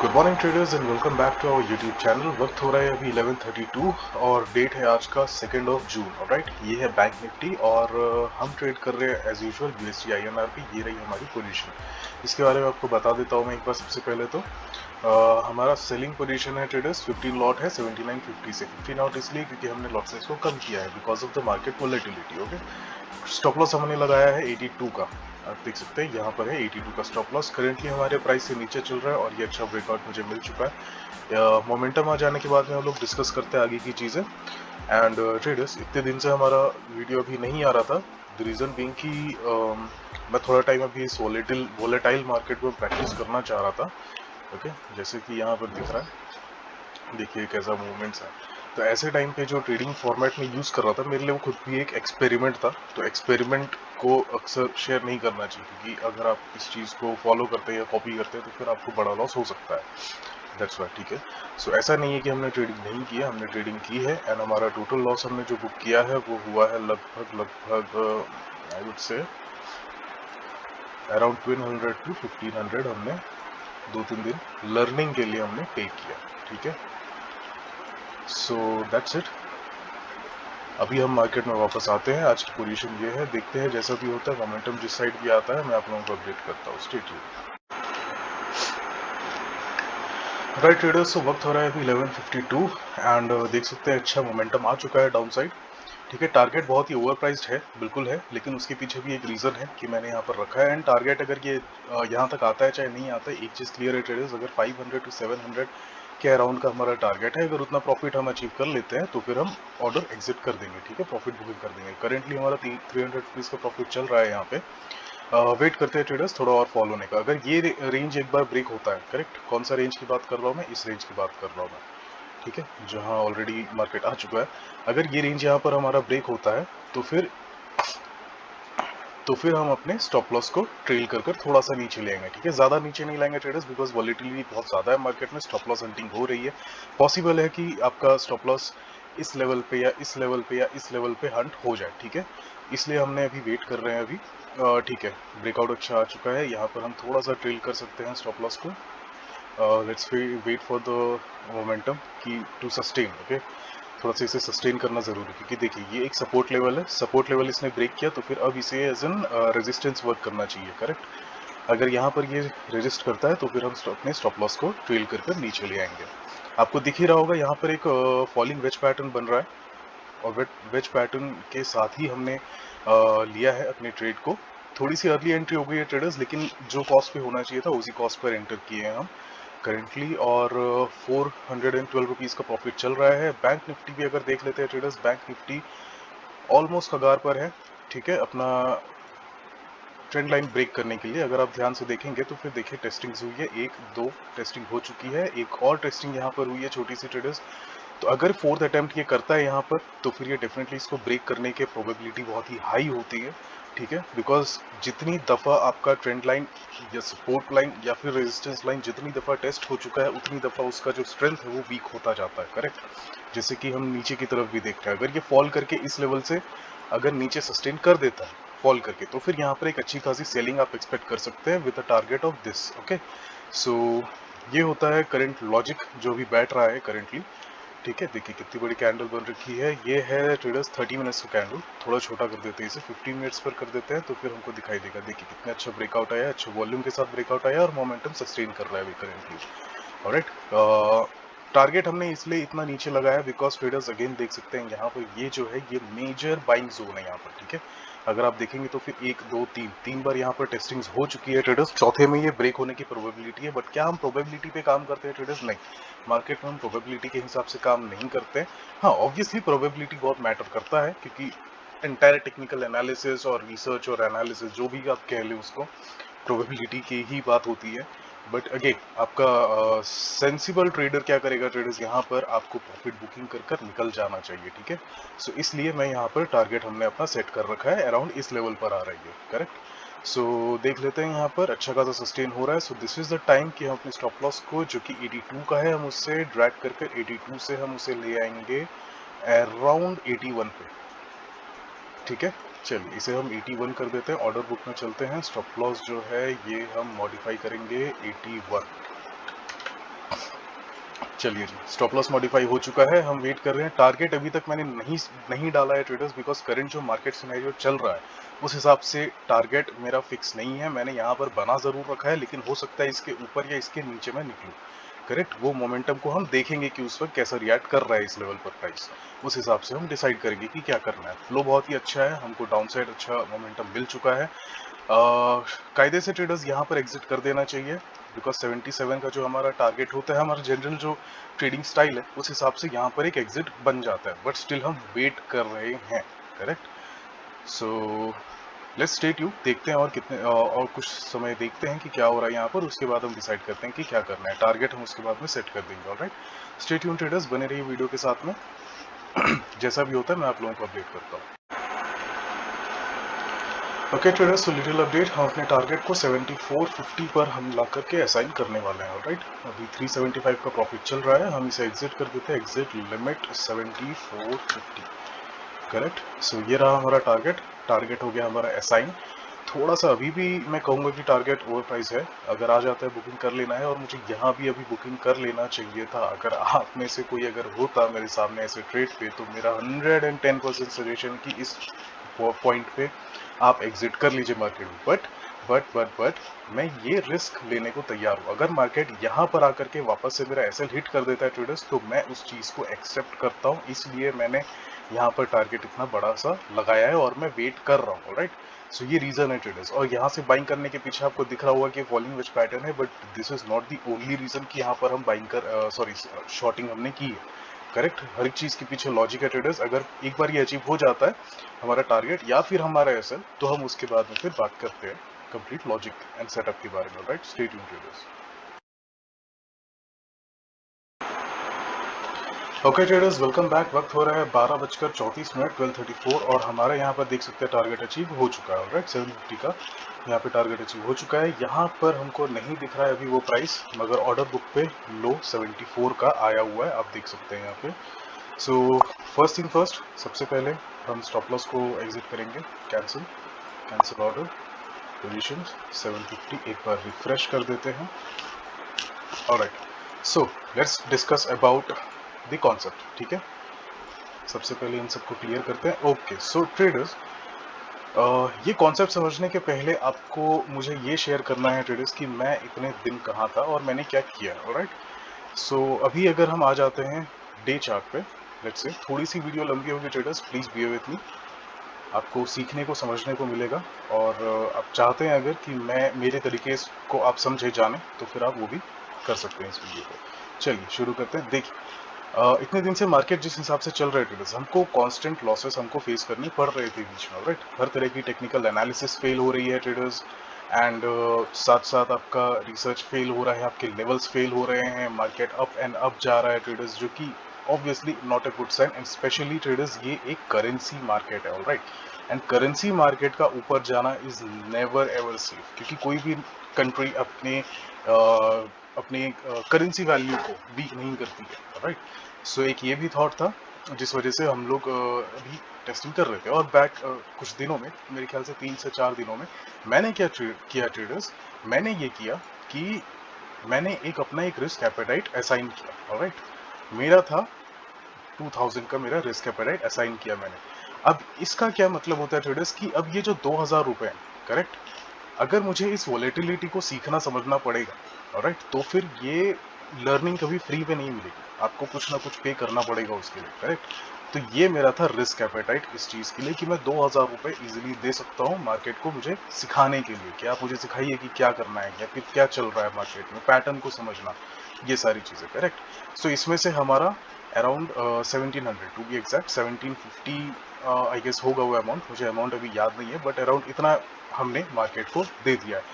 Good morning traders and welcome back to our YouTube channel. वक्त हो रहा है अभी 11:32 और डेट है आज का 2 जून। ऑलराइट, ये है बैंक निफ्टी और हम ट्रेड कर रहे हैं एज यूजुअल यूएसडी आईएनआर पे। ये रही हमारी पोजीशन। इसके बारे में आपको बता देता हूँ मैं एक बार। सबसे पहले तो हमारा सेलिंग पोजीशन है ट्रेडर्स, 15 लॉट है 79.50 से। 15 आउट इसलिए क्योंकि हमने लॉट साइज को कम किया है because of the market volatility. Okay, stop loss हमने लगाया है 82 का। आप देख सकते हैं यहाँ पर है 82 का स्टॉप लॉस। करेंटली हमारे प्राइस से नीचे चल रहा है और ये अच्छा ब्रेकआउट मुझे मिल चुका है। मोमेंटम आ जाने के बाद में हम लोग डिस्कस करते हैं आगे की चीज़ें। एंड ट्रेडर्स, इतने दिन से हमारा वीडियो अभी नहीं आ रहा था। द रीज़न बीइंग कि मैं थोड़ा टाइम अभी इस वोलेटाइल मार्केट में प्रैक्टिस करना चाह रहा था। ओके, जैसे कि यहाँ पर दिख रहा है, देखिए कैसा मूवमेंट्स है। तो ऐसे टाइम पे जो ट्रेडिंग फॉर्मेट में यूज़ कर रहा था, मेरे लिए वो खुद भी एक एक्सपेरिमेंट था। तो एक्सपेरिमेंट को अक्सर शेयर नहीं करना चाहिए क्योंकि अगर आप इस चीज़ को फॉलो करते हैं या कॉपी करते हैं तो फिर आपको बड़ा लॉस हो सकता है। दैट्स वाई, ठीक है। सो ऐसा नहीं है कि हमने ट्रेडिंग नहीं किया, हमने ट्रेडिंग की है। एंड हमारा टोटल लॉस हमने जो बुक किया है वो हुआ है लगभग I would say around 1200 to 1500 हमने 2-3 दिन लर्निंग के लिए हमने पे किया, ठीक है। So that's it. अभी हम मार्केट में वापस आते हैं। आज की पोजीशन ये है, देखते हैं जैसा भी होता है। मोमेंटम जिस साइड भी आता है मैं आप लोगों को अपडेट करता हूँ। Stay tuned. राइट ट्रेडर्स, तो वक्त हो रहा है अभी 11:52 एंड देख सकते हैं अच्छा मोमेंटम आ चुका है डाउन साइड, ठीक है। टारगेट बहुत ही ओवर प्राइस्ड है, बिल्कुल है, लेकिन उसके पीछे भी एक रीज़न है कि मैंने यहाँ पर रखा है। एंड टारगेट अगर ये यहाँ तक आता है चाहे नहीं आता है, एक चीज़ क्लियर है ट्रेडर्स, अगर 500 to 700 के अराउंड का हमारा टारगेट है, अगर उतना प्रॉफिट हम अचीव कर लेते हैं तो फिर हम ऑर्डर एग्जिट कर देंगे, ठीक है, प्रॉफिट बुकिंग कर देंगे। करेंटली हमारा 300 रुपीज़ का प्रॉफिट चल रहा है यहाँ पे। वेट करते हैं ट्रेडर्स थोड़ा और फॉलो होने का। अगर ये रेंज एक बार ब्रेक होता है, करेक्ट, कौन सा रेंज की बात कर रहा हूँ मैं, इस रेंज की बात कर रहा हूँ मैं, ठीक है, जहाँ ऑलरेडी मार्केट आ चुका है। अगर ये रेंज यहाँ पर हमारा ब्रेक होता है तो फिर हम अपने स्टॉप लॉस को ट्रेल कर कर थोड़ा सा नीचे ले आएंगे, ठीक है। ज़्यादा नीचे नहीं लाएंगे ट्रेडर्स बिकॉज वॉलेटिलिटी बहुत ज़्यादा है मार्केट में, स्टॉप लॉस हंटिंग हो रही है। पॉसिबल है कि आपका स्टॉप लॉस इस लेवल पे या इस लेवल पे या इस लेवल पे हंट हो जाए, ठीक है। इसलिए हमने अभी वेट कर रहे हैं अभी, ठीक है। ब्रेकआउट अच्छा आ चुका है, यहाँ पर हम थोड़ा सा ट्रेल कर सकते हैं स्टॉप लॉस को। Let's wait for the momentum की टू सस्टेन, ओके। थोड़ा सा इसे सस्टेन करना जरूरी है क्योंकि देखिए ये एक सपोर्ट लेवल है, सपोर्ट लेवल इसने ब्रेक किया तो फिर अब इसे एज एन रेजिस्टेंस वर्क करना चाहिए, करेक्ट। अगर यहाँ पर ये रेजिस्ट करता है तो फिर हम अपने स्टॉप लॉस को ट्रेल कर कर नीचे ले आएंगे। आपको दिख ही रहा होगा यहाँ पर एक फॉलिंग वेज पैटर्न बन रहा है और वेज पैटर्न के साथ ही हमने लिया है अपने ट्रेड को। थोड़ी सी अर्ली एंट्री हो गई है ट्रेडर्स, लेकिन जो कॉस्ट पे होना चाहिए था उसी कॉस्ट पर एंटर किए हैं हम करेंटली। और 412 रुपीज़ का प्रॉफिट चल रहा है। बैंक निफ्टी भी अगर देख लेते हैं ट्रेडर्स, बैंक निफ्टी ऑलमोस्ट कगार पर है, ठीक है, अपना ट्रेंड लाइन ब्रेक करने के लिए। अगर आप ध्यान से देखेंगे तो फिर देखिए टेस्टिंग्स हुई है, एक दो टेस्टिंग हो चुकी है, एक और टेस्टिंग यहाँ पर हुई है छोटी सी ट्रेडर्स। तो अगर फोर्थ अटेम्प्ट ये करता है यहाँ पर तो फिर ये डेफिनेटली इसको ब्रेक करने की प्रोबेबिलिटी बहुत ही हाई होती है, ठीक है। बिकॉज जितनी दफ़ा आपका ट्रेंड लाइन या सपोर्ट लाइन या फिर रेजिस्टेंस लाइन जितनी दफ़ा टेस्ट हो चुका है उतनी दफ़ा उसका जो स्ट्रेंथ है वो वीक होता जाता है, करेक्ट। जैसे कि हम नीचे की तरफ भी देख रहे हैं, अगर ये फॉल करके इस लेवल से अगर नीचे सस्टेन कर देता है फॉल करके तो फिर यहाँ पर एक अच्छी खासी सेलिंग आप एक्सपेक्ट कर सकते हैं with the target of this, okay. So ये होता है करंट लॉजिक जो भी बैठ रहा है करेंटली, ठीक है। देखिए कितनी बड़ी कैंडल बन रखी है, ये है ट्रेडर्स 30 मिनट्स का कैंडल। थोड़ा छोटा कर देते हैं इसे, 15 मिनट्स पर कर देते हैं तो फिर हमको दिखाई देगा। देखिए कितना अच्छा ब्रेकआउट आया, अच्छा वॉल्यूम के साथ ब्रेकआउट आया और मोमेंटम सस्टेन कर रहा है अभी करेंटली। ऑलराइट, टारगेट हमने इसलिए इतना नीचे लगाया बिकॉज ट्रेडर्स अगेन देख सकते हैं यहाँ पर ये जो है ये मेजर बाइंग जोन है यहाँ पर, ठीक है। अगर आप देखेंगे तो फिर एक दो तीन बार यहाँ पर टेस्टिंग्स हो चुकी है ट्रेडर्स, चौथे में ये ब्रेक होने की प्रोबेबिलिटी है। बट क्या हम प्रोबेबिलिटी पे काम करते हैं ट्रेडर्स? नहीं, मार्केट में हम प्रोबेबिलिटी के हिसाब से काम नहीं करते। हाँ, ऑब्वियसली प्रोबेबिलिटी बहुत मैटर करता है क्योंकि एंटायर टेक्निकल एनालिसिस और रिसर्च और एनालिसिस जो भी आप कह लें उसको, प्रोबेबिलिटी की ही बात होती है। बट अगेन आपका सेंसिबल ट्रेडर क्या करेगा ट्रेडर्स, यहाँ पर आपको प्रॉफिट बुकिंग कर कर निकल जाना चाहिए, ठीक है। सो इसलिए मैं यहाँ पर टारगेट हमने अपना सेट कर रखा है अराउंड इस लेवल पर आ रही है, करेक्ट। सो देख लेते हैं यहाँ पर अच्छा खासा सस्टेन हो रहा है। So this is the time कि हम अपने स्टॉप लॉस को जो कि 82 का है हम उससे ड्रैग करके 82 से हम उसे ले आएंगे अराउंड 81 पे, ठीक है। चलिए इसे हम 81 कर देते हैं, ऑर्डर बुक में चलते हैं। स्टॉप लॉस जो है ये हम मॉडिफाई करेंगे 81, चलिए जी, स्टॉप लॉस मॉडिफाई हो चुका है, हम वेट कर रहे हैं। टारगेट अभी तक मैंने नहीं डाला है ट्रेडर्स, बिकॉज करंट जो मार्केट सिनेरियो चल रहा है उस हिसाब से टारगेट मेरा फिक्स नहीं है। मैंने यहाँ पर बना जरूर रखा है, लेकिन हो सकता है इसके ऊपर या इसके नीचे मैं निकलूँ। करेक्ट, वो मोमेंटम को हम देखेंगे कि उस वक्त कैसा रिएक्ट कर रहा है इस लेवल पर प्राइस, उस हिसाब से हम डिसाइड करेंगे कि क्या करना है। फ्लो बहुत ही अच्छा है, हमको डाउन साइड अच्छा मोमेंटम मिल चुका है। कायदे से ट्रेडर्स यहाँ पर एग्जिट कर देना चाहिए, बिकॉज 77 का जो हमारा टारगेट होता है, हमारा जनरल जो ट्रेडिंग स्टाइल है उस हिसाब से यहाँ पर एक एग्जिट बन जाता है, बट स्टिल हम वेट कर रहे हैं। Correct, so let's stay tuned, देखते हैं और कितने और कुछ समय देखते हैं कि क्या हो रहा है यहाँ पर, उसके बाद हम डिसाइड करते हैं कि क्या करना है। टारगेट हम उसके बाद में सेट कर देंगे। ऑलराइट, स्टे ट्यून्ड ट्रेडर्स, बने रहिए वीडियो के साथ में। जैसा भी होता है मैं आप लोगों को अपडेट करता हूँ। Okay traders, so little update, हम अपने टारगेट को 7450 पर हम ला करके असाइन करने वाले हैं। ऑलराइट, अभी 375 का प्रॉफिट चल रहा है, हम इसे एग्जिट कर देते हैं। Exit limit 7450। करेक्ट, सो ये रहा हमारा टारगेट। टारगेट हो गया हमारा असाइन। थोड़ा सा अभी भी मैं कहूँगा कि टारगेट ओवर प्राइस है, अगर आ जाता है बुकिंग कर लेना है, और मुझे यहाँ भी अभी बुकिंग कर लेना चाहिए था। अगर आप में से कोई अगर होता मेरे सामने ऐसे ट्रेड पे, तो मेरा 110% सजेशन कि इस पॉइंट पे आप एग्जिट कर लीजिए मार्केट में। बट मैं ये रिस्क लेने को तैयार हूँ। अगर मार्केट यहाँ पर आकर के वापस से मेरा एसएल हिट कर देता है ट्रेडर्स, तो मैं उस चीज़ को एक्सेप्ट करता हूँ, इसलिए मैंने यहाँ पर टारगेट इतना बड़ा सा लगाया है और मैं वेट कर रहा हूँ। राइट, सो ये रीजन है ट्रेडर्स। और यहाँ से बाइंग करने के पीछे आपको दिख रहा होगा कि फॉलोइंग वेज पैटर्न है, but this is not the only reason कि यहाँ पर हम बाइंग कर शॉर्टिंग हमने की है। करेक्ट, हर एक चीज के पीछे लॉजिक है ट्रेडर्स। अगर एक बार ये अचीव हो जाता है हमारा टारगेट या फिर हमारा एसएल, तो हम उसके बाद में फिर बात करते हैं कंप्लीट लॉजिक एंड सेटअप के बारे में। Right, stay tuned traders. Okay traders, welcome back. वक्त हो रहा है 12:34, 12:34, और हमारा यहाँ पर देख सकते हैं टारगेट अचीव हो चुका है। राइट, 750 का यहाँ पे टारगेट अचीव हो चुका है। यहाँ पर हमको नहीं दिख रहा है अभी वो प्राइस, मगर ऑर्डर बुक पे लो 74 का आया हुआ है, आप देख सकते हैं यहाँ पे। सो फर्स्ट थिंग फर्स्ट, सबसे पहले हम स्टॉप लॉस को एग्जिट करेंगे। कैंसिल ऑर्डर, पोजीशन 750, एक बार रिफ्रेश कर देते हैं। Alright, so let's discuss about the concept. ठीक है, सबसे पहले इन सबको क्लियर करते हैं। ओके, सो ट्रेडर्स, ये कॉन्सेप्ट समझने के पहले आपको मुझे ये शेयर करना है ट्रेडर्स कि मैं इतने दिन कहाँ था और मैंने क्या किया। ऑलराइट, सो अभी अगर हम आ जाते हैं डे चार्ट पे, लेट्स से थोड़ी सी वीडियो लंबी होगी traders, please bear with me, आपको सीखने को समझने को मिलेगा। और आप चाहते हैं अगर कि मैं मेरे तरीके को आप समझे जाने, तो फिर आप वो भी कर सकते हैं इस वीडियो को। चलिए शुरू करते हैं। देखिए, इतने दिन से मार्केट जिस हिसाब से चल रहा है ट्रेडर्स, हमको कांस्टेंट लॉसेस हमको फेस करनी पड़ रहे थे बीच में। राइट, हर तरह की टेक्निकल एनालिसिस फेल हो रही है ट्रेडर्स, एंड साथ साथ आपका रिसर्च फेल हो रहा है, आपके लेवल्स फेल हो रहे हैं, मार्केट अप एंड अप जा रहा है ट्रेडर्स, जो कि obviously not a good sign. And specially traders, ये एक करेंसी मार्केट है। ऑलराइट, एंड करेंसी मार्केट का ऊपर जाना इज नेवर एवर सेफ, क्योंकि कोई भी कंट्री अपने करेंसी वैल्यू को वीक नहीं करती है। राइट, सो एक ये भी थॉट था जिस वजह से हम लोग अभी टेस्टिंग कर रहे थे। और बैक कुछ दिनों में, मेरे ख्याल से 3 से 4 दिनों में, मैंने क्या किया ट्रेडर्स, मैंने ये किया कि मैंने अपना एक रिस्क एपेटाइट असाइन किया। ऑलराइट, मेरा था 2000 का, मेरा रिस्क एपेटाइट असाइन किया मैंने। अब इसका क्या मतलब होता है ट्रेडर्स कि अब ये जो 2000 रुपए हैं, करेक्ट, अगर मुझे इस वॉलेटिलिटी को सीखना समझना पड़ेगा, ऑलराइट, तो फिर ये लर्निंग कभी फ्री पे नहीं मिलेगी, आपको कुछ ना कुछ पे करना पड़ेगा उसके लिए। करेक्ट, तो ये मेरा था रिस्क एपेटाइट इस चीज के लिए कि मैं 2000 रुपए इजिली दे सकता हूँ मार्केट को, मुझे सिखाने के लिए कि आप मुझे सिखाइए कि क्या करना है या फिर क्या चल रहा है मार्केट में, पैटर्न को समझना, ये सारी चीजें। करेक्ट, सो इसमें से हमारा around 1700 to be exact 1750 I guess होगा वो अमाउंट, मुझे अमाउंट अभी याद नहीं है, बट अराउंड इतना हमने मार्केट को दे दिया है।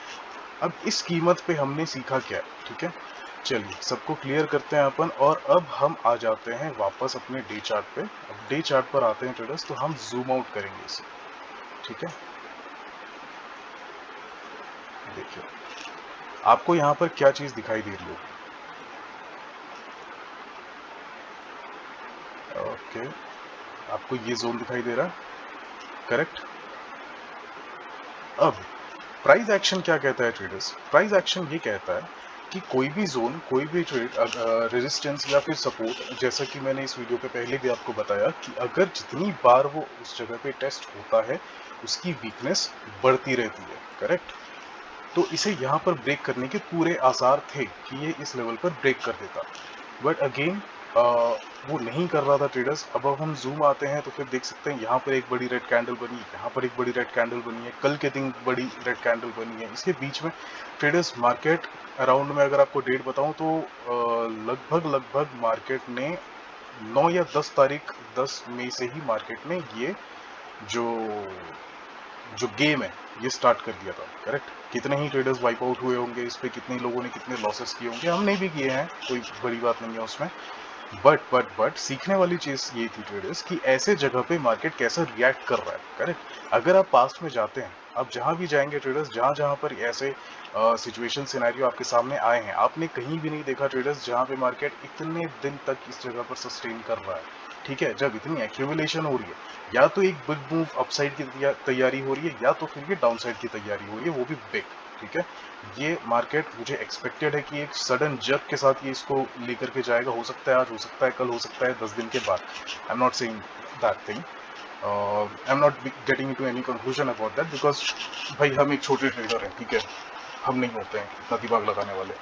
अब इस कीमत पे हमने सीखा क्या है, ठीक है, चलिए सबको क्लियर करते हैं अपन। और अब हम आ जाते हैं वापस अपने डे चार्ट पे। अब डे चार्ट पर आते हैं ट्रेडर्स, तो हम जूम आउट करेंगे इसे। ठीक है, देखिए आपको यहाँ पर क्या चीज दिखाई दे रही होगी। ओके, आपको ये जोन दिखाई दे रहा है, करेक्ट। अब प्राइस एक्शन क्या कहता है ट्रेडर्स, प्राइस एक्शन ये कहता है कि कोई भी जोन, कोई भी ट्रेड, रेजिस्टेंस या फिर सपोर्ट, जैसा कि मैंने इस वीडियो पे पहले भी आपको बताया कि अगर जितनी बार वो उस जगह पे टेस्ट होता है उसकी वीकनेस बढ़ती रहती है, करेक्ट। तो इसे यहाँ पर ब्रेक करने के पूरे आसार थे कि ये इस लेवल पर ब्रेक कर देता, बट अगेन वो नहीं कर रहा था ट्रेडर्स। अब हम जूम आते हैं तो फिर देख सकते हैं यहाँ पर एक बड़ी रेड कैंडल बनी, यहाँ पर एक बड़ी रेड कैंडल बनी है, कल के दिन बड़ी रेड कैंडल बनी है। इसके बीच में ट्रेडर्स मार्केट अराउंड में अगर आपको डेट बताऊं तो लगभग मार्केट ने 9 या 10 तारीख, 10 मई से ही मार्केट ने ये जो जो गेम है ये स्टार्ट कर दिया था, करेक्ट। कितने ही ट्रेडर्स वाइप आउट हुए होंगे इस पे, कितने लोगों ने कितने लॉसेस किए होंगे, हमने भी किए हैं, कोई बड़ी बात नहीं है उसमें। बट सीखने वाली चीज ये थी ट्रेडर्स कि ऐसे जगह पे मार्केट कैसा रिएक्ट कर रहा है, करेक्ट। अगर आप पास्ट में जाते हैं, आप जहां भी जाएंगे ट्रेडर्स, जहां जहां पर ऐसे सिचुएशन सिनेरियो आपके सामने आए हैं, आपने कहीं भी नहीं देखा ट्रेडर्स जहां पे मार्केट इतने दिन तक इस जगह पर सस्टेन कर रहा है। ठीक है, जब इतनी एक्यूमुलेशन हो रही है, या तो एक बिग मूव अपसाइड की तैयारी हो रही है, या तो फिर ये डाउनसाइड की तैयारी हो रही है, वो भी बिग। ठीक है, ये मार्केट मुझे एक्सपेक्टेड है कि एक सडन जंप के साथ ये इसको लेकर के जाएगा। हो सकता है आज, हो सकता है कल, हो सकता है 10 दिन के बाद। I am not saying that thing, I am not getting into any conclusion about that, because भाई हम एक छोटे ट्रेडर हैं, ठीक है, हम नहीं होते हैं इतना दिमाग लगाने वाले।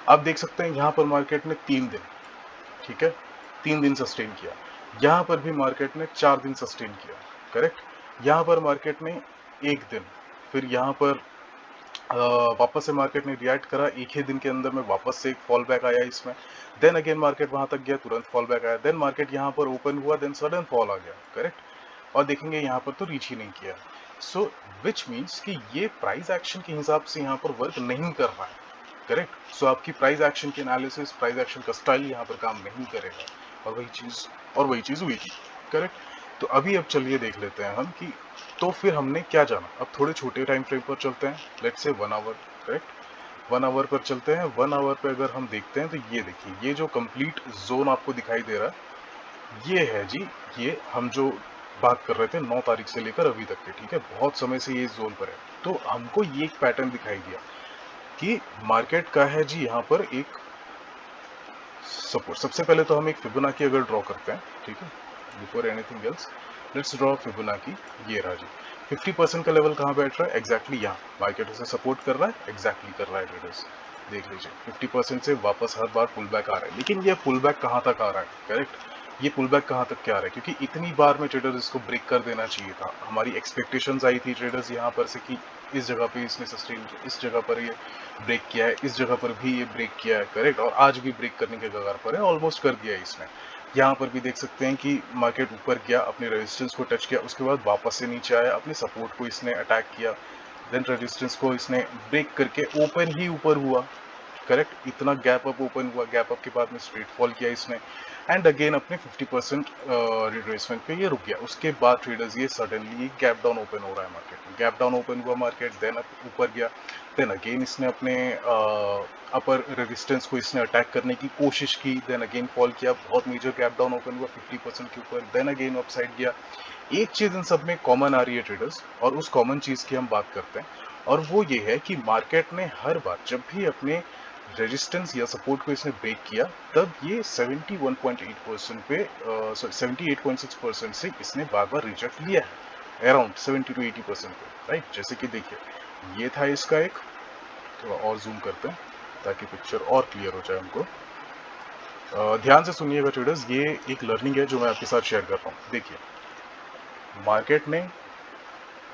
आप देख सकते हैं यहाँ पर मार्केट ने 3 दिन, ठीक है, 3 दिन सस्टेन किया। यहाँ पर भी मार्केट ने 4 दिन सस्टेन किया, करेक्ट। यहाँ पर मार्केट ने 1 दिन, फिर यहाँ पर वापस से मार्केट ने रिएक्ट करा, एक ही दिन के अंदर में वापस से एक फॉल बैक आया इसमें। देन अगेन मार्केट वहां तक गया, तुरंत फॉल बैक आया। देन मार्केट यहाँ पर ओपन हुआ, देन सडन फॉल आ गया, करेक्ट। और देखेंगे यहाँ पर तो रीच ही नहीं किया। सो विच मीन्स कि ये प्राइस एक्शन के हिसाब से यहाँ पर वर्क नहीं कर रहा है, करेक्ट। सो आपकी प्राइस एक्शन की एनालिसिस, प्राइस एक्शन का स्टाइल यहाँ पर काम नहीं करेगा, और वही चीज हुई थी, करेक्ट। तो अभी अब चलिए देख लेते हैं हम कि तो फिर हमने क्या जाना। अब थोड़े छोटे टाइम फ्रेम पर चलते हैं, let's say 1 our, correct. 1 our पर चलते हैं। 1 आवर पे अगर हम देखते हैं तो ये देखिए, ये जो कंप्लीट जोन आपको दिखाई दे रहा है, ये है जी, ये हम जो बात कर रहे थे 9 तारीख से लेकर अभी तक के, ठीक है, बहुत समय से ये जोन पर है। तो हमको ये एक पैटर्न दिखाई दिया कि मार्केट का है जी यहाँ पर एक सपोर्ट। सबसे पहले तो हम एक फिबोनाची अगर ड्रॉ करते हैं, ठीक है, before anything else let's draw Fibonacci. ये रहा जी, 50% का लेवल कहाँ बैठ रहा है, एग्जैक्टली यहाँ मार्केट उसे सपोर्ट कर रहा है, एग्जैक्टली कर रहा है ट्रेडर्स। देख लीजिए 50% से वापस हर बार पुल बैक आ रहा है, लेकिन ये पुल बैक कहाँ तक आ रहा है, करेक्ट। ये पुल बैक कहाँ तक क्या आ रहा है, क्योंकि इतनी बार में ट्रेडर्स इसको ब्रेक कर देना चाहिए था। हमारी एक्सपेक्टेशंस आई थी ट्रेडर्स यहाँ पर से कि इस जगह पे इसने सस्टेन किया, इस जगह पर ये ब्रेक किया है, इस जगह पर भी ये ब्रेक किया है, करेक्ट। और आज भी ब्रेक करने के कगार पर है, ऑलमोस्ट कर दिया है इसने। यहाँ पर भी देख सकते हैं कि मार्केट ऊपर गया, अपने रेजिस्टेंस को टच किया, उसके बाद वापस से नीचे आया, अपने सपोर्ट को इसने अटैक किया, देन रेजिस्टेंस को इसने ब्रेक करके ओपन ही ऊपर हुआ, करेक्ट। इतना गैप अप ओपन हुआ, गैप अप के बाद में स्ट्रेट फॉल किया इसने, एंड अगेन अपने 50% रिट्रेसमेंट पे ये रुक गया। उसके बाद ट्रेडर्स ये सडनली गैप डाउन ओपन हो रहा है मार्केट में, गैप डाउन ओपन हुआ मार्केट, देन ऊपर गया, देन अगेन इसने अपने अपर रेजिस्टेंस को इसने अटैक करने की कोशिश की, देन अगेन फॉल किया, बहुत मेजर गैप डाउन ओपन हुआ 50% के ऊपर, देन अगेन अपसाइड गया। एक चीज इन सब में कॉमन आ रही है ट्रेडर्स, और उस कॉमन चीज की हम बात करते हैं, और वो ये है कि मार्केट ने हर बार जब भी अपने रेजिस्टेंस या सपोर्ट को इसने ब्रेक किया, तब ये 71.8% पे 78.6% से इसने बार बार रिजेक्ट लिया है, अराउंड 70 to 80% पे, राइट। जैसे कि देखिए ये था इसका एक, थोड़ा और जूम करते हैं ताकि पिक्चर और क्लियर हो जाए हमको। ध्यान से सुनिएगा ट्रेडर्स, ये एक लर्निंग है जो मैं आपके साथ शेयर कर रहा हूँ। देखिए मार्केट ने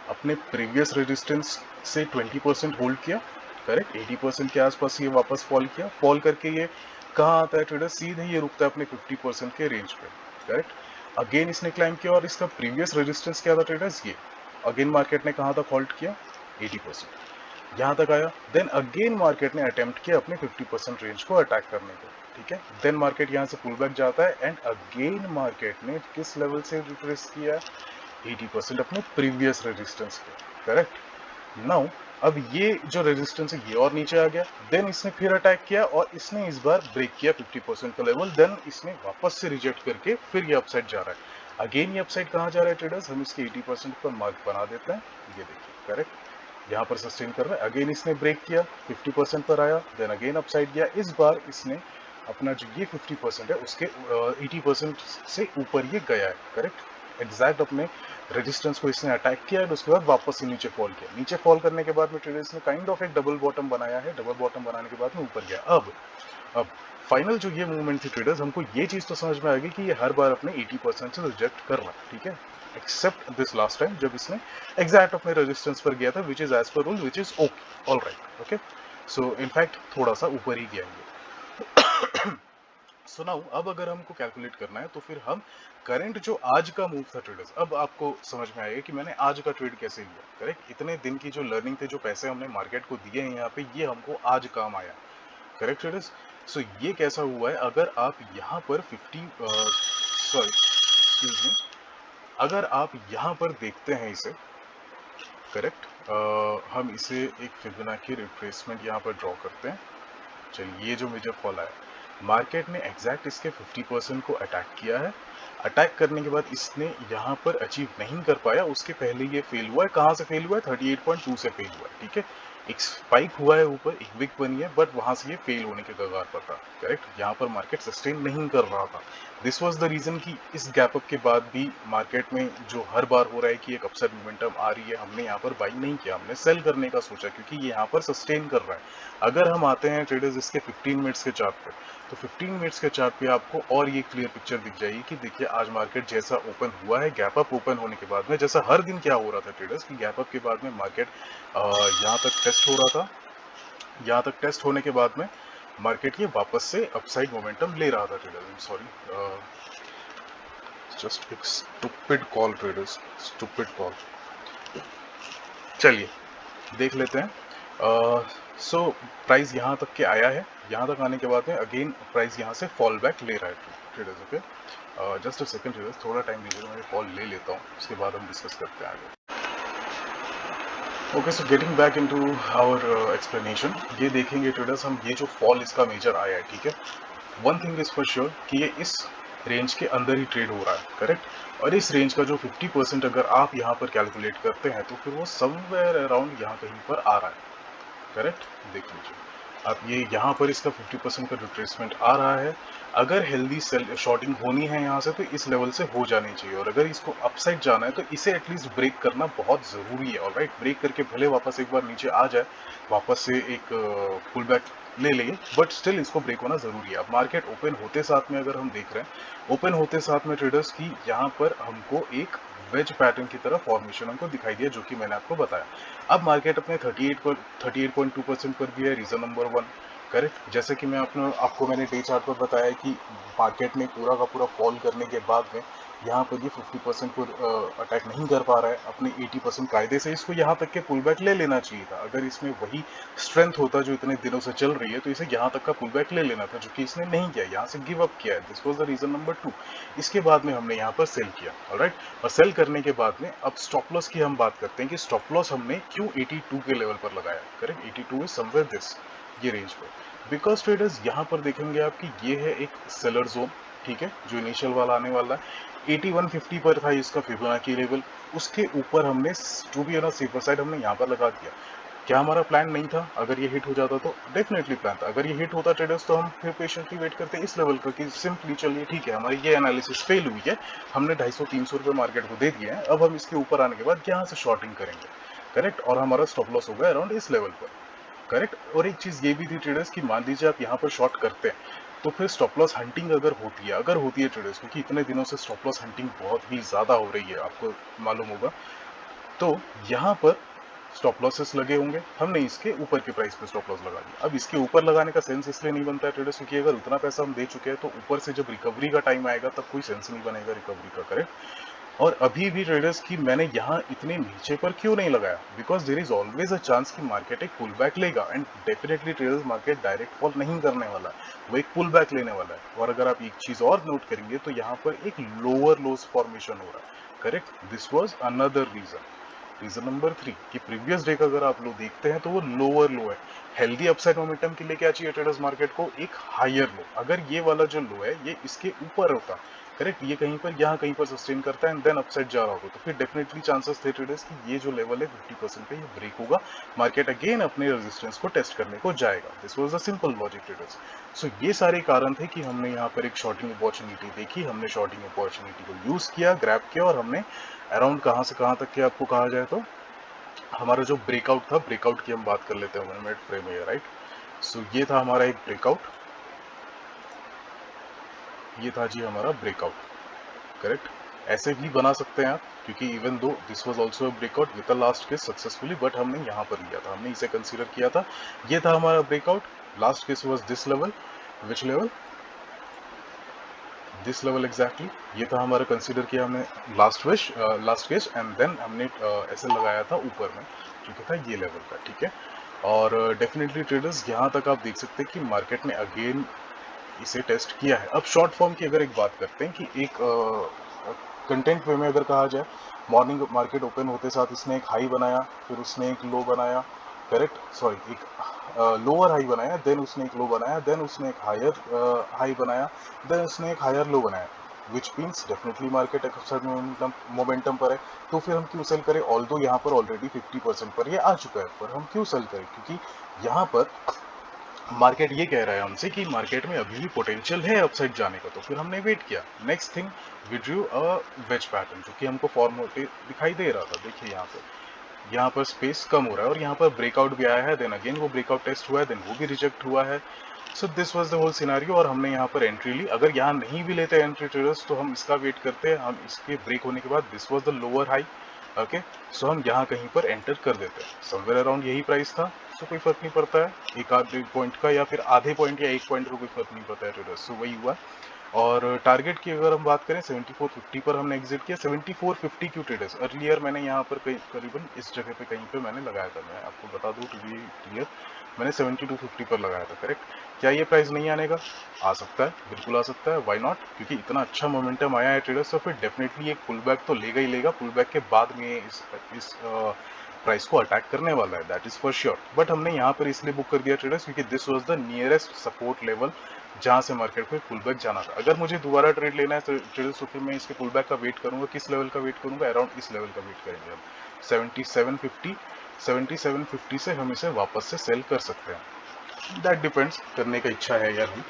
अपने प्रीवियस रेजिस्टेंस से 20% होल्ड किया, करेक्ट। 80% के आसपास ये वापस फॉल किया, फॉल करके ये कहाँ आता है ट्रेडर, सीधे ये रुकता है अपने 50% के रेंज पे, करेक्ट। अगेन इसने क्लाइम किया, और इसका प्रीवियस रेजिस्टेंस क्या था ट्रेडर्स, ये अगेन मार्केट ने कहाँ तक होल्ड किया, 80% यहाँ तक आया। देन अगेन मार्केट ने अटेम्प्ट किया अपने 50% रेंज को अटैक करने को, ठीक है। देन मार्केट यहाँ से पुल बैक जाता है, एंड अगेन मार्केट ने किस लेवल से रिट्रेस किया, 80% अपने प्रीवियस रेजिस्टेंस पे, करेक्ट। नाउ अब ये जो रेजिस्टेंस है ये और नीचे आ गया, देन इसने फिर अटैक किया, और इसने इस बार ब्रेक किया 50% का लेवल, देन इसने वापस से रिजेक्ट करके फिर ये अपसाइड जा रहा है। अगेन ये अपसाइड कहाँ जा रहा है ट्रेडर्स, हम इसके 80% पर मार्क बना देते हैं, ये देखिए, करेक्ट। यहाँ पर सस्टेन कर रहा है, अगेन इसने ब्रेक किया 50% पर आया, देन अगेन अपसाइड गया। इस बार इसने अपना जो ये 50% है उसके 80% से ऊपर ये गया है, करेक्ट। एग्जैक्ट अपने रेजिस्टेंस को इसने अटैक किया है, उसके बाद वापस से नीचे फॉल किया। नीचे फॉल करने के बाद में ट्रेडर्स ने काइंड ऑफ एक डबल बॉटम बनाया है, डबल बॉटम बनाने के बाद में ऊपर गया। अब फाइनल जो ये मूवमेंट थी ट्रेडर्स, हमको ये चीज तो समझ में आ गई कि ये हर बार अपने 80% से रिजेक्ट कर रहा है, ठीक है, एक्सेप्ट दिस लास्ट टाइम जब इसने एग्जैक्ट अपने रेजिस्टेंस पर गया था, which is as per rule, which is okay, all right, okay. So in fact थोड़ा सा ऊपर ही गया ये। सो नाउ अब अगर हमको कैलकुलेट करना है तो फिर हम करंट जो आज का मूव था ट्रेडर्स, अब आपको समझ में आएगा कि मैंने आज का ट्रेड कैसे लिया, करेक्ट। इतने दिन की जो लर्निंग थे, जो पैसे हमने मार्केट को दिए हैं यहाँ पे, ये हमको आज काम आया, करेक्ट ट्रेडर्स। सो ये कैसा हुआ है, अगर आप यहाँ पर 50 सॉरी एक्सक्यूज मी, अगर आप यहाँ पर देखते हैं इसे, करेक्ट, हम इसे एक फिबोनाची रिट्रेसमेंट यहाँ पर ड्रॉ करते हैं। चलिए, ये जो मेजर फॉल आया, मार्केट ने एग्जैक्ट इसके 50% को अटैक किया है। अटैक करने के बाद इसने यहाँ पर अचीव नहीं कर पाया, उसके पहले ये फेल हुआ है। कहाँ से फेल हुआ है? 38.2 से फेल हुआ है, ठीक है। एक स्पाइक हुआ है ऊपर, एक विक बनी है, बट वहां से ये फेल होने के कगार पर था, करेक्ट। यहाँ पर मार्केट सस्टेन नहीं कर रहा था। दिस वाज द रीजन कि इस गैप अप के बाद भी मार्केट में जो हर बार हो रहा है कि एक अपसाइड मोमेंटम आ रही है, हमने यहाँ पर बाई नहीं किया, हमने सेल करने का सोचा, क्योंकि ये यहाँ पर सस्टेन कर रहा है। अगर हम आते हैं ट्रेडर्स इसके 15 मिनट्स के चार्ट पे, तो 15 मिनट्स के चार्ट पे आपको और ये क्लियर पिक्चर दिख जाएगी कि देखिए आज मार्केट जैसा ओपन हुआ है, गैप अप ओपन होने के बाद में, जैसा हर दिन क्या हो रहा था ट्रेडर्स कि गैप अप के बाद में मार्केट यहाँ तक टेस्ट हो रहा था, यहाँ तक टेस्ट होने के बाद में मार्केट ये वापस से अपसाइड मोमेंटम ले रहा था traders. I am sorry, just एक stupid call traders, stupid call. चलिए देख लेते हैं। सो प्राइस यहाँ तक के आया है, यहाँ तक आने के बाद में अगेन प्राइस यहाँ से फॉल बैक ले रहा है traders, okay. Just a second traders, थोड़ा टाइम दीजिएगा, मैं कॉल ले लेता हूँ, उसके बाद हम डिस्कस करते हैं आगे। Okay, so getting back into our explanation, ये देखेंगे ट्रेडर्स हम, ये जो फॉल इसका मेजर आया है, ठीक है। One thing is for sure कि ये इस रेंज के अंदर ही ट्रेड हो रहा है, करेक्ट। और इस रेंज का जो 50% अगर आप यहाँ पर कैलकुलेट करते हैं तो फिर वो समवेयर अराउंड यहाँ कहीं पर आ रहा है, करेक्ट। देख लीजिए आप, ये यहाँ पर इसका 50% का रिट्रेसमेंट आ रहा है। अगर हेल्दी सेल शॉर्टिंग होनी है यहाँ से तो इस लेवल से हो जानी चाहिए, और अगर इसको अपसाइड जाना है तो इसे एटलीस्ट ब्रेक करना बहुत ज़रूरी है, ऑलराइट। ब्रेक करके भले वापस एक बार नीचे आ जाए, वापस से एक पुल बैक ले लेंगे, बट स्टिल इसको ब्रेक होना ज़रूरी है। अब मार्केट ओपन होते साथ में अगर हम देख रहे हैं, ओपन होते साथ में ट्रेडर्स की यहाँ पर हमको एक वेज पैटर्न की तरह फॉर्मेशन हमको दिखाई दिया, जो कि मैंने आपको बताया। अब मार्केट अपने 38.2% पर भी है, रीजन नंबर 1, करेक्ट। जैसे कि मैं आपको मैंने डे चार्ट पर बताया कि मार्केट ने पूरा का पूरा फॉल करने के बाद में यहाँ पर ये 50% पर अटैक नहीं कर पा रहा है, अपने 80% कायदे से इसको यहाँ तक के पुल बैक ले लेना चाहिए था। अगर इसमें वही स्ट्रेंथ होता जो इतने दिनों से चल रही है, तो इसे यहाँ तक का पुल बैक ले लेना था, जो कि इसने नहीं किया, यहाँ से गिव अप किया है। This was the reason number 2। इसके बाद में हमने यहाँ पर सेल किया, ऑलराइट। और सेल करने के बाद में अब स्टॉप लॉस की हम बात करते हैं कि स्टॉप लॉस हमने क्यों 82 के लेवल पर लगाया, करेक्ट। 82 इज समवेयर दिस, ये रेंज पर, बिकॉज ट्रेडर्स यहाँ पर देखेंगे आप कि ये है एक सेलर जोन, ठीक है, जो इनिशियल वाला आने वाला है। 8150 पर था इसका फिबोनाची लेवल, उसके ऊपर हमने to be on a safer side हमने यहाँ पर लगा दिया। क्या हमारा प्लान नहीं था? अगर ये हिट हो जाता तो डेफिनेटली प्लान था। अगर ये हिट होता ट्रेडर्स तो हम फिर पेशेंटली वेट करते इस लेवल का कि सिंपली चलिए ठीक है, हमारी ये एनालिसिस फेल हुई है, हमने 250-300 रुपये मार्केट को दे दिए हैं, अब हम इसके ऊपर आने के बाद यहाँ से शॉर्टिंग करेंगे, करेक्ट। और हमारा स्टॉप लॉस होगा अराउंड इस लेवल पर, करेक्ट। और एक चीज ये भी थी ट्रेडर्स कि मान लीजिए आप यहाँ पर शॉर्ट करते हैं तो फिर स्टॉप लॉस हंटिंग अगर होती है ट्रेडर्स, क्योंकि इतने दिनों से स्टॉप लॉस हंटिंग बहुत ही ज्यादा हो रही है, आपको मालूम होगा, तो यहाँ पर स्टॉप लॉसेस लगे होंगे, हमने इसके ऊपर के प्राइस पे स्टॉप लॉस लगा दिया। अब इसके ऊपर लगाने का सेंस इसलिए नहीं बनता है ट्रेडर्स, क्योंकि अगर उतना पैसा हम दे चुके हैं तो ऊपर से जब रिकवरी का टाइम आएगा तब कोई सेंस नहीं बनेगा रिकवरी का, करेक्ट। और अभी भी ट्रेडर्स की मैंने यहाँ इतने नीचे पर क्यों नहीं लगाया, because there is always a chance कि मार्केट एक पुल बैक लेगा, and definitely traders market direct fall नहीं करने वाला है, वो एक पुल बैक लेने वाला है। और अगर आप एक चीज और नोट करेंगे तो यहाँ पर एक लोअर लोज फॉर्मेशन हो रहा है, correct. This was another reason number 3 कि प्रीवियस डे का अगर आप लोग देखते हैं तो वो लोअर लो है। हेल्दी अपसाइड मोमेंटम के लिए क्या चाहिए ट्रेडर्स मार्केट को? एक हायर लो। अगर ये वाला जो लो है ये इसके ऊपर होता करेक्ट, ये कहीं पर यहाँ कहीं पर सस्टेन करता है एंड देन अपसाइड जा रहा होगा, तो फिर डेफिनेटली चांसेस थे ट्रेडर्स कि ये जो लेवल है 50% पे ये ब्रेक होगा, मार्केट अगेन अपने रेजिस्टेंस को टेस्ट करने को जाएगा। This was the simple logic traders. So ये सारे कारण थे कि हमने यहाँ पर एक शॉर्टिंग अपॉर्चुनिटी देखी, हमने शॉर्टिंग अपॉर्चुनिटी को यूज किया, ग्रैब किया, और हमने अराउंड कहाँ से कहाँ तक के आपको कहा जाए तो हमारा जो ब्रेकआउट था, ब्रेकआउट की हम बात कर लेते हैं 1 मिनट फ्रेम में, राइट। सो ये था हमारा एक ब्रेकआउट, ये था जी हमारा ब्रेकआउट, करेक्ट। ऐसे भी बना सकते हैं आप, क्योंकि even though this was also a breakout with the last case successfully, but हमने यहाँ पर लिया था, हमने इसे कंसीडर किया था। ये था हमारा breakout, last case was this level, which level, this level exactly, ये था हमारा कंसीडर किया हमने लास्ट केस, एंड देन हमने ऐसे लगाया था ऊपर में, जो कि था ये लेवल का, ठीक है। और डेफिनेटली ट्रेडर्स यहाँ तक आप देख सकते हैं कि मार्केट ने अगेन इसे टेस्ट किया है। अब शॉर्ट फॉर्म की अगर एक बात करते हैं कि एक कंटेंट वे में अगर कहा जाए, मॉर्निंग मार्केट ओपन होते साथ इसने एक हाई बनाया, फिर उसने एक लो बनाया, करेक्ट, सॉरी एक लोअर हाई बनाया, देन उसने एक लो बनाया, देन उसने एक हायर हाई बनाया, देन उसने एक हायर लो बनाया, विच मीन्स डेफिनेटली मार्केट एक मोमेंटम पर है, तो फिर हम क्यों सेल करें, ऑल्दो यहाँ पर ऑलरेडी 50% पर ये आ चुका है, पर हम क्यों सेल करें, क्योंकि यहाँ पर मार्केट ये कह रहा है हमसे कि मार्केट में अभी भी पोटेंशियल है अपसाइड जाने का, तो फिर हमने वेट किया। Next thing, we drew a wedge pattern, जो कि हमको फॉर्म दिखाई दे रहा था। देखिए यहाँ पर स्पेस कम हो रहा है और यहाँ पर ब्रेकआउट भी आया है, देन अगेन वो ब्रेकआउट टेस्ट हुआ है, देन वो भी रिजेक्ट हुआ है। So this was the whole scenario, और हमने यहाँ पर एंट्री ली। अगर यहाँ नहीं भी लेते एंट्री ट्रेडर्स, तो हम इसका वेट करते हैं, हम इसके ब्रेक होने के बाद, this was the lower high, okay, so हम यहाँ कहीं पर एंटर कर देते हैं, समवेयर अराउंड यही प्राइस था। तो कोई फर्क नहीं पड़ता है, एक आधे पॉइंट का या फिर आधे पॉइंट या 1 पॉइंट का कोई फर्क नहीं पड़ता है ट्रेडर्स। सो वही हुआ। और टारगेट की अगर हम बात करें, 7450 पर हमने एग्जिट किया। 7450 क्यों ट्रेडर्स, अर्लियर मैंने यहाँ पर करीबन इस जगह पे कहीं पे मैंने लगाया था, मैं आपको बता दूं टू बी क्लियर, मैंने 7250 पर लगाया था, करेक्ट। क्या ये प्राइस नहीं आने का, आ सकता है, बिल्कुल आ सकता है, व्हाई नॉट, क्योंकि इतना अच्छा मोमेंटम आया है ट्रेडर्स, तो फिर डेफिनेटली एक पुल बैक तो लेगा ही लेगा, पुल बैक के बाद में इस प्राइस को अटैक करने वाला है, that is for sure. But हमने यहाँ पर इसलिए बुक कर दिया ट्रेडर्स क्योंकि this was the nearest support level जहाँ से मार्केट को पुल बैक जाना था। अगर मुझे दोबारा ट्रेड लेना है तो ट्रेडर्स, तो फिर मैं इसके पुल बैक का वेट करूंगा। किस लेवल का वेट करूंगा, अराउंड इस लेवल का वेट करेंगे हम, 7750 से हम इसे वापस से सेल कर सकते हैं। दैट डिपेंड्स, करने का इच्छा है या नहीं।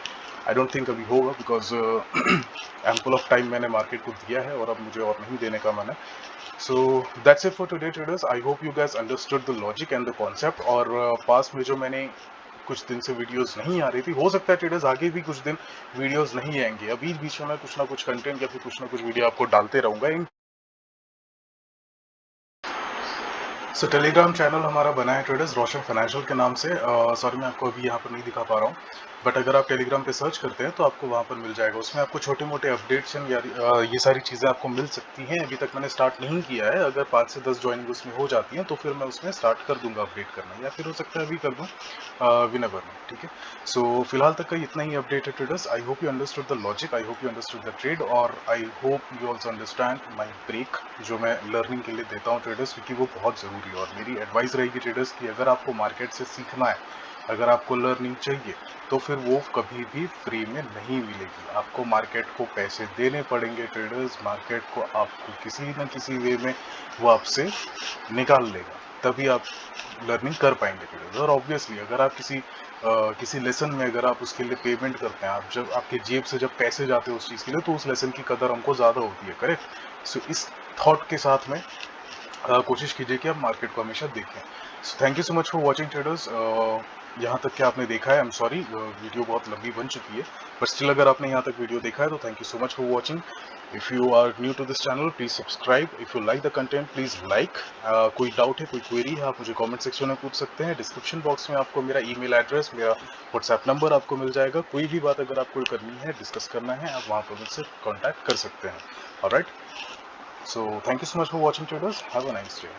आई डोंट थिंक अभी होगा, बिकॉज एम्पल ऑफ टाइम मैंने मार्केट को दिया है और अब मुझे और नहीं देने का मन है। So that's it for today traders. I hope you guys understood the logic and the concept. और पास में जो मैंने कुछ दिन से वीडियोस नहीं आ रही थी, हो सकता है ट्रेडर्स आगे भी कुछ दिन वीडियोस नहीं आएंगे, अभी बीच में मैं कुछ ना कुछ कंटेंट या फिर कुछ ना कुछ वीडियो आपको डालते रहूंगा। सो टेलीग्राम चैनल हमारा बना है ट्रेडर्स रोशन फाइनेंशियल के नाम से। सॉरी मैं आपको अभी यहाँ पर नहीं दिखा पा रहा हूँ, बट अगर आप टेलीग्राम पे सर्च करते हैं तो आपको वहाँ पर मिल जाएगा। उसमें आपको छोटे मोटे अपडेट्स या ये सारी चीज़ें आपको मिल सकती हैं। अभी तक मैंने स्टार्ट नहीं किया है, अगर 5 से 10 ज्वाइनिंग उसमें हो जाती हैं तो फिर मैं उसमें स्टार्ट कर दूंगा अपडेट करना, या फिर हो सकता है अभी कर दूँ विनेवर में, ठीक है। सो फिलहाल तक का इतना ही अपडेट है traders. I hope you understood the logic, I hope you understood the trade, और I hope you also understand my break जो मैं लर्निंग के लिए देता हूँ ट्रेडर्स, क्योंकि वो बहुत ज़रूरी है। और मेरी एडवाइस रहेगी ट्रेडर्स कि अगर आपको मार्केट से सीखना है, अगर आपको लर्निंग चाहिए, तो फिर वो कभी भी फ्री में नहीं मिलेगी। आपको मार्केट को पैसे देने पड़ेंगे ट्रेडर्स, मार्केट को आपको किसी न किसी वे में वो आपसे निकाल लेगा, तभी आप लर्निंग कर पाएंगे ट्रेडर्स। और ऑब्वियसली अगर आप किसी लेसन में अगर आप उसके लिए पेमेंट करते हैं, आप जब आपके जेब से जब पैसे जाते हैं उस चीज़ के लिए, तो उस लेसन की कदर हमको ज़्यादा होती है, करेक्ट। सो इस थॉट के साथ में कोशिश कीजिए कि आप मार्केट को हमेशा देखें। So thank you so much for watching traders. यहाँ तक कि आपने देखा है, आई एम सॉरी वीडियो बहुत लंबी बन चुकी है, बट स्टिल अगर आपने यहाँ तक वीडियो देखा है तो thank you so much for watching. If you are new to this channel please subscribe, if you like the content please like. कोई डाउट है, कोई क्वेरी है, आप मुझे कमेंट सेक्शन में पूछ सकते हैं। डिस्क्रिप्शन बॉक्स में आपको मेरा ईमेल एड्रेस, मेरा व्हाट्सएप नंबर आपको मिल जाएगा। कोई भी बात अगर आपको करनी है, डिस्कस करना है, आप वहाँ पर मुझसे कॉन्टैक्ट कर सकते हैं। Alright, so thank you so much for watching traders, have a nice day।